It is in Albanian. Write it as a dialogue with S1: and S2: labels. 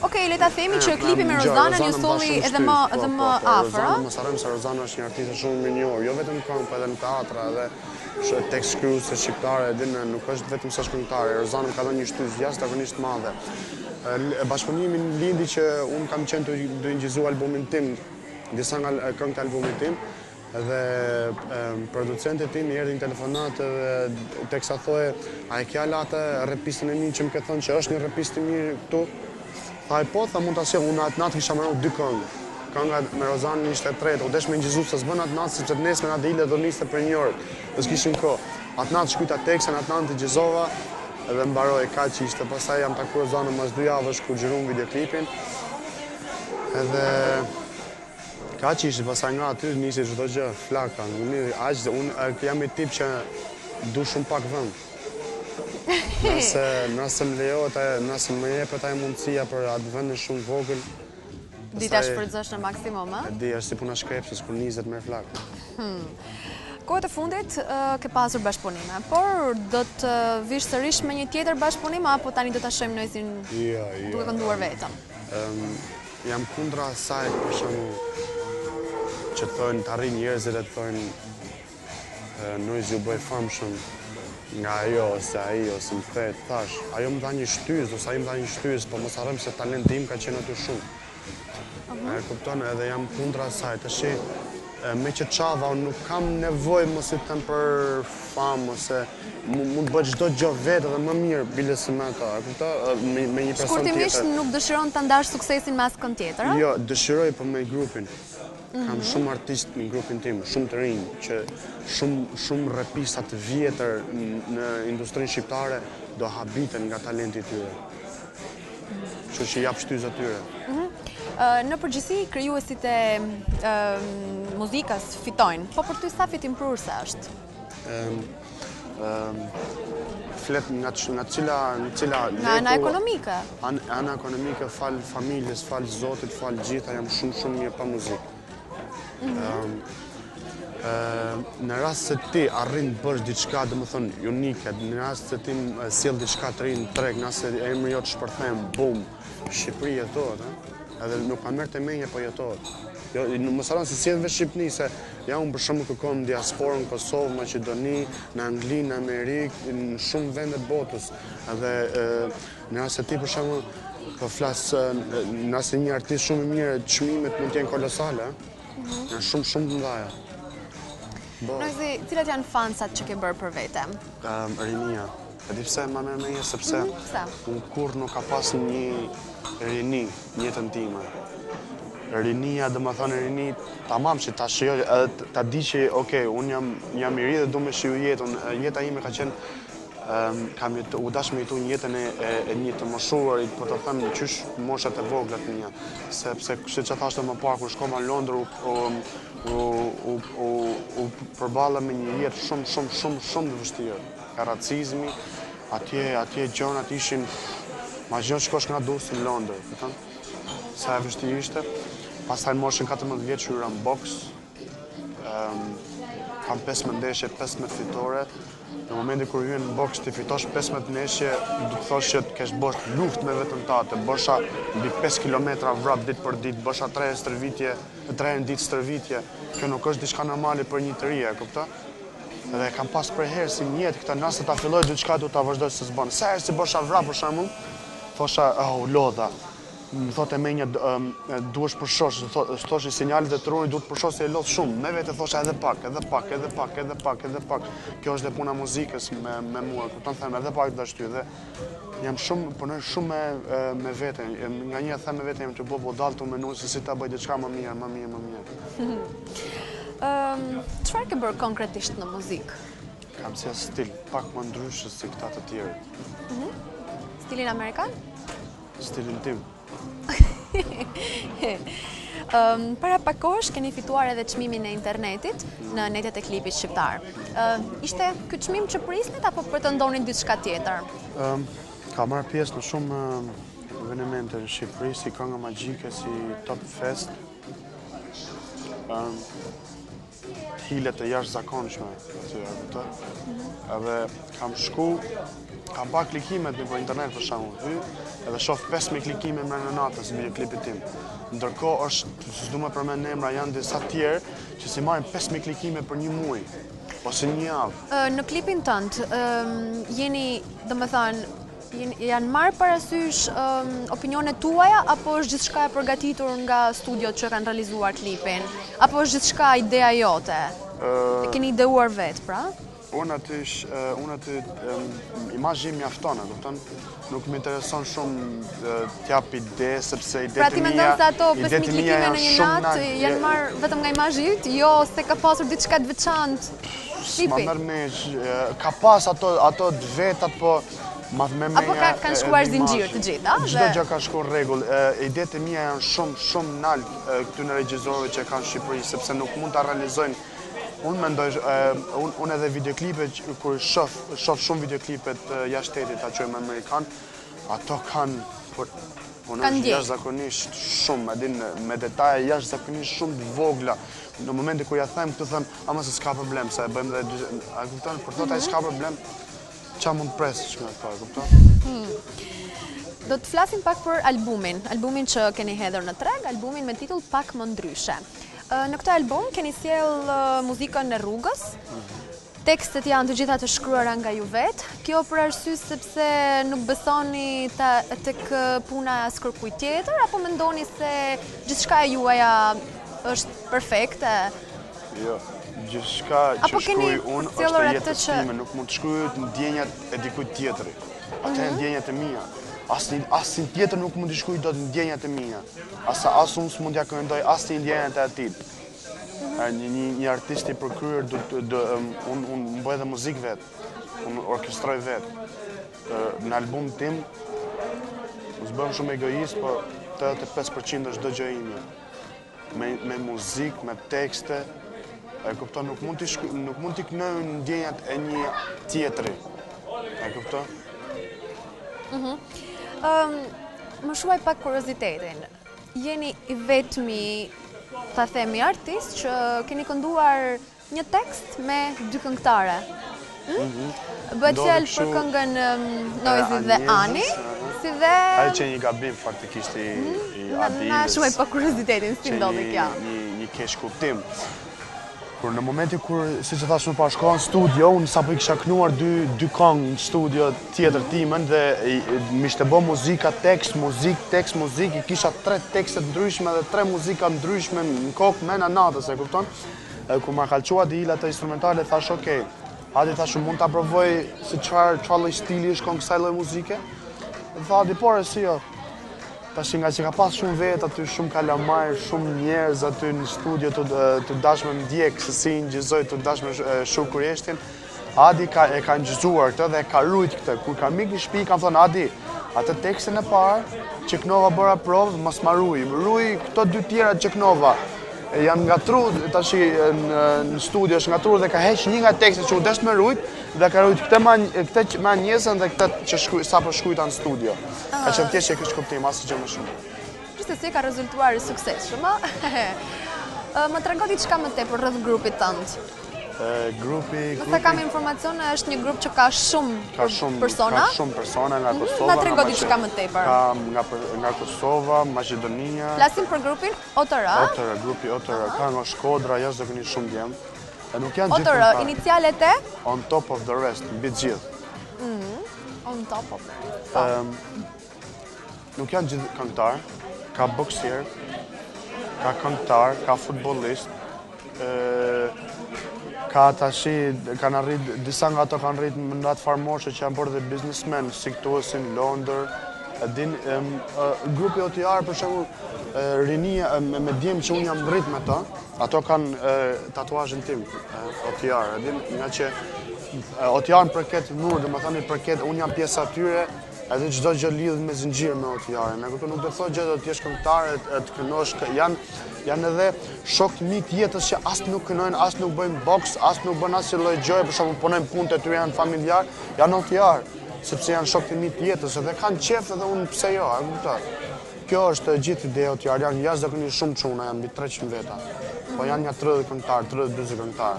S1: Okej, le ta themi që klipi me Rozanën ju solli edhe më afër.
S2: Rozana mos harrojmë se Rozana është një artiste shumë e njohur, jo vetëm në këngë, po edhe në teatra dhe tekst shkruese shqiptare, nuk është vetëm sa shkrimtare. Rozana ka dhënë një shtysë jashtëzakonisht madhe. Bashkëpunimi lindi që unë kam qenë të ingjizu albumin tim, disa nga këngët e albumit tim, dhe producentët tim i erdhin telefonat dhe teksa thoje, a e kja atë repistin e mi që më ke thënë që është një repist i mirë këtu? Thaj po, tha mund të asje, unë atë natë kisha marrë 2 këngë. Kënga me Rozanën ishte e tretë, u desh me ingjizu se s'bën atë natë, sepse të nesme nga dhe ile do niste për një orë, dhe s'kishin ko. Atë natë shkujta teksen, atë natë të gjizova, edhe mbaroj ka që ishte, pastaj jam taku Rozanën mas 2 javësh ku gjërum videoklipin, edhe ka që ishte, pastaj nga aty nisi çdo gjë, flaka, unë jam i tip që du shumë pak vënd. Nëse më lejohet, nëse më jepet ajo mundësia për atë vëndin shumë vogël.
S1: Di ta shfrytëzosh në maksimum, a?
S2: Di, është si puna shkrepsës, kur nizet me flak.
S1: Kohët e fundit ke pasur bashkëpunime, por do të vish sërish me një tjetër bashkëpunim, apo tani do ta shohim Noizin duke kënduar vetëm?
S2: Jam kundra asaj, për shembull, që thonë të arrin njerëzit e thonë Noizi u bëj famshëm nga ajo, ose ai, ose më thet, thash, ajo më dha një shtysë, ose ai më dha një shtysë, po mos harrojmë se talenti im ka qenë aty shumë. E kupton, edhe jam kundra asaj, tash me që çava, unë nuk kam nevojë mos i them për famë, ose mund të bëj çdo gjë vetë dhe më mirë bile se me ata, e kupton, me një person tjetër.
S1: Shkurtimisht nuk dëshiron ta ndash suksesin me askën tjetër, a?
S2: Jo, dëshiroj po me grupin. Kam shumë artistë në grupin tim, shumë të rinj, që shumë rapista të vjetër në industrinë shqiptare do habiten nga talenti i tyre. Kështu që jap shtysë atyre.
S1: Në përgjithësi, krijuesit e muzikës fitojnë, po për ty sa fitimprurse është?
S2: Flet nga cila
S1: Nga ana ekonomike.
S2: Ana ekonomike, fal familjes, fal Zotit, fal gjitha, jam shumë mirë pa muzikë. Në rast se ti arrin të bësh diçka, domethënë unike, në rast se ti sjell diçka të ri në treg, nëse emri jot shpërthen, bum, Shqipëri jetohet, edhe nuk ka merr të menje, po jetohet. Jo, mos harron se sjell vetë Shqipëni, se ja unë për shembull kërkon në diasporën, në Kosovë, Maqedoni, në Angli, në Amerikë, në shumë vende të botës. Edhe në rast se ti për shembull po flas, nëse një artist shumë i mirë, çmimet mund të jenë kolosale, janë shumë të mëdha.
S1: Noizi, cilat janë fansat që ke bërë për vete?
S2: Rinia. E di pse më merr menje, sepse unë kurrë nuk ka pas një rini në jetën time. Rinia, domethënë rini, tamam që ta shijoj, edhe ta di që, okay, unë jam i ri dhe du me shiju jetën. Jeta ime ka qenë u dash me jetu një jetën e një të moshuarit, po të them qysh moshat e voglat mia, sepse siç e thashtë më parë kur shkova në Londër u përballa me një jetë shumë të vështirë. Ka racizmi, atje gjonat ishin, ma gjon shkosh nga Durrësi në Londër, kupton? Sa e vështirë ishte. Pastaj moshën 14 vjeç hyra në boks. Kam 15 ndeshje, 15 fitore. Në momentin kur hyn në boks ti fitosh 15 ndeshje, do të thosh që të kesh bërë luftë me veten tate, bësha mbi 5 kilometra vrap ditë për ditë, bësha 3 herë ditë stërvitje. Kjo nuk është diçka normale për një të ri, e kupton? Dhe kam pas për herë si një jetë këta, nëse ta filloj diçka do ta vazhdoj se s'bën. Sa herë si bësha vrap për shembull, thosha, lodha. Më thotë menja duhesh përshosh, thoshi sinjalet e trunit duhet përshosh se e lodh shumë. Me vete thosha edhe pak. Kjo është dhe puna muzikës me mua, kupton, them edhe pak dash ty dhe jam punoj shumë me veten. Nga një them me veten jam të bodall të menu se si ta bëj diçka më mirë.
S1: Çfarë ke bërë konkretisht në muzikë?
S2: Kam si stil pak më ndryshë si këta të tjerë.
S1: Stilin amerikan?
S2: Stilin tim.
S1: Para pak kohësh keni fituar edhe çmimin e internetit në netet e klipit shqiptar. Ishte ky çmim që prisnit apo pretendonin diçka tjetër?
S2: Ka marrë pjesë në shumë evenimente në Shqipëri, si Kënga Magjike, si Top Fest. Hilet e jashtëzakonshme aty, edhe kam shku Kam pa klikimet në internet për shembull, edhe shoh 5000 klikime në natës në videoklipin tim. Ndërkohë është, s'du më përmend emra, janë disa tjerë që si marrin 5000 klikime për një muaj ose një javë.
S1: Në klipin tënd, jeni, domethënë, janë marrë parasysh opinionet tuaja, apo është gjithçka e përgatitur nga studiot që kanë realizuar klipin? Apo është gjithçka ideja jote? E keni ideuar vetë, pra?
S2: Unë aty imazhi mjafton, e kupton? Nuk më intereson shumë t'jap ide, sepse idetë mia...
S1: Pra ti mendon se ato 5000 klikime në një natë janë marrë vetëm nga imazhi yt, jo se ka pasur diçka të veçantë klipi?
S2: Ma merr meq, ka pas ato vetat, po
S1: apo kanë shkuar zinxhir të gjitha?
S2: Çdo gjë ka shkuar rregull. Idetë mia janë shumë nalt këtu në regjizorëve që kanë në Shqipëri, sepse nuk mund ta realizojnë. Unë mendoj, unë edhe videoklipet, kur shoh shumë videoklipet jashtë shtetit, ta quajmë amerikan, ato kanë jashtëzakonisht shumë, me detaje jashtëzakonisht shumë të vogla. Në momentin kur ja them këtu them, ama se s'ka problem, se e bëjmë dhe, a kupton, për thotë ai s'ka problem, qa mund presë që nga të kupton?
S1: Do të flasim pak për albumin që keni hedhur në treg, albumin me titull Pak më ndryshe. Në këtë album keni sjell muzikën e rrugës, tekstet janë të gjitha të shkruara nga ju vetë, kjo për arsye sepse nuk besoni tek puna e askërkujt tjetër, apo mendoni se gjithçka e juaja është perfekte?
S2: Jo, gjithçka që shkruaj unë është e jetës time, nuk mund të shkruaj ndjenjat e dikujt tjetri. Ato janë ndjenjat e mia. Asnjë tjetër nuk mund të shkruaj dot ndjenjat e mia. As unë s'mund t'ja këndoj asnjë ndjenjat e atij. Një artist i përkryer, unë bëj edhe muzikë vetë, unë orkestroj vetë. Në album tim, s'bëm shumë egoist, po 85% është çdo gjë ime. Me muzikë, me tekste, e kupton, nuk mund t'i kënoj ndjenjat e një tjetri. E kupton?
S1: Më shuaj pak kuriozitetin. Jeni i vetmi, ta themi, artist që keni kënduar një tekst me 2 këngëtare. Bëhet fjalë për këngën Noizi dhe Ani, si dhe...
S2: Ai që një gabim faktikisht i Adilës.
S1: Na shuaj pak kuriozitetin, si ndodhi kjo?
S2: Një keq kuptim. Kur në momentin kur, si që thash më parë, shkoha në studio, unë sapo i kisha kënuar dy këngë në studio tjetër timen dhe m'ishte bë muzika, tekst, i kisha 3 tekste ndryshme dhe 3 muzika ndryshme në kokë me në natës, e kupton? Kur ma kalqua Adila të instrumentale, thash okej, Adi thash mund ta provoj se çfarë lloj stili është kësaj lloj muzike. Tha Adi, por si jo. Tash nga që ka pas shumë vetë aty, shumë kalamar, shumë njerëz aty në studio të dashme më ndjek se si ngjizoj të dashme Shuk Kurieshtin, Adi e ka ngjëzuar këtë dhe ka rujt këtë. Kur ka mik në shtëpi, kam thënë Adi, atë tekstin e parë që kënova bëra provë, mos ma ruj këto 2 tjera që kënova. Jam ngatruar tash në studio, është ngatruar dhe ka heq një nga tekstet që u desh me rujt dhe ka rujt këtë me Anjesën dhe këtë që sapo shkruajta në studio. Ka qenë thjesht që kish kuptim, asgjë gjë më shumë.
S1: Gjithsesi ka rezultuar i suksesshëm, a? Më trego diçka më tepër rreth grupit tënd.
S2: Grupi...
S1: Nëse kam informacione, është një grup që ka shumë persona?
S2: Ka shumë persona nga Kosova.
S1: Na trego diçka më tepër.
S2: Nga Kosova, Maqedonia...
S1: Flasim për grupin Otëra?
S2: Otëra, grupi Otëra. Ka nga Shkodra, jashtëzakonisht shumë djem. Nuk janë gjithë
S1: Otëra, inicialet e?
S2: On top of the rest, mbi të gjithë.
S1: On top of the rest.
S2: Nuk janë gjithë këngëtar, ka boksier, ka këngëtar, ka futbollist, ka tashi, kanë arrit, disa nga ato kanë arrit në atë farmoshe që janë bërë dhe biznesmen, si këtu si në Londër. Grupi OTR, për shembull, rinia me djemë që unë jam rrit me ta, ato kanë tatuazhin tim, OTR. Nga që OTR në përket nur, dhe më thani përket, unë jam pjesë atyre, edhe çdo gjë lidhet me zinxhir me OTR-in. Ne kupton, nuk do të thotë gjë do të jesh këngëtar, të kënosh, janë edhe shok të mi të jetës që as nuk kënojnë, as nuk bëjnë boks, as nuk bën asnjë lloj gjëje, për shembull punojnë punët e tyre, janë familjar, janë OTR, sepse janë shok të mi të jetës dhe kanë qef edhe unë pse jo, e kupton. Kjo është gjithë ideja e OTR, janë jashtëzakonisht shumë çuna, janë mbi 300 veta. Po janë një 30 këngëtar, 30-40 këngëtar.